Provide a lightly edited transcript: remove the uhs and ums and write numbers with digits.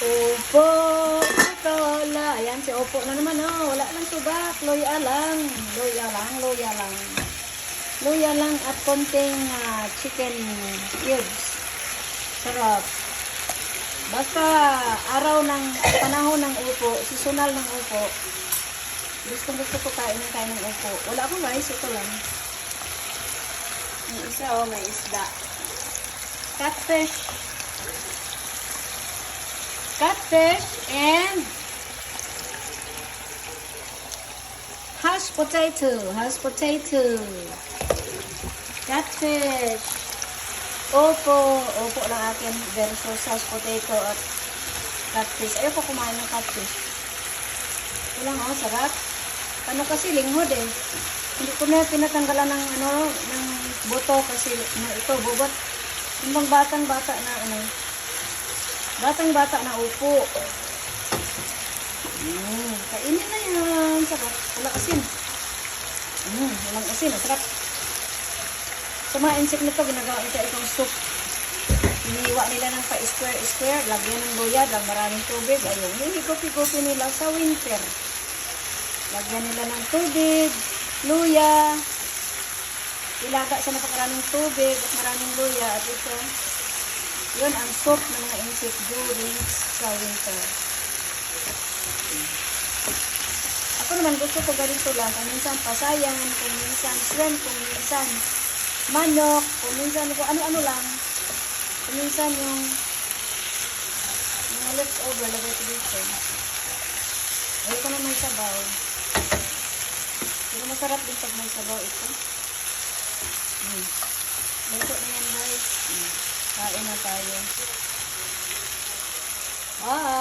Opo, Tola. Ayan, si Opo na naman, oh. Wala lang subak. Luya lang. Luya lang, luya lang. Luya lang at konting chicken cubes. Sarap. Basta panahon ng upo, seasonal ng upo. Gusto ko kain ng upo. Wala akong rice, ito lang. Yung isa, oh, may isda. Catfish. Catfish and hashed potato. Hashed potato. Catfish. Opo lang akin versus hashed potato at catfish. Ayoko kumain ng catfish. Walang sarap. Ano kasi linghod eh. Hindi ko na pinatanggalan ng buto kasi ito bubot. Yung bang batang-bata na batang-bata na upo. Kainin na yan. Sarap. Wala asin. Walang asin. Sarap. Sa mga insect nito, ginagawa ito itong soup. Iniiwa nila ng pa-square-square. Lagyan ng luya, lang maraming tubig. Ayun, hinigop-higupi nila sa winter. Lagyan nila ng tubig, luya. Ilaga sa napakaraming tubig at maraming luya. At ito, yun ang soup ng mga insect during sa winter. Ako naman gusto ko ganito lang. Kung minsan pasayan, kung minsan shrimp, kung minsan manok, kung minsan kung ano-ano lang. Kung minsan yung mga leftover, lagay ko dito. Ay ko na may sabaw. Pero masarap din pag may sabaw ito. Luto na yan guys. Kain na tayo. Bye!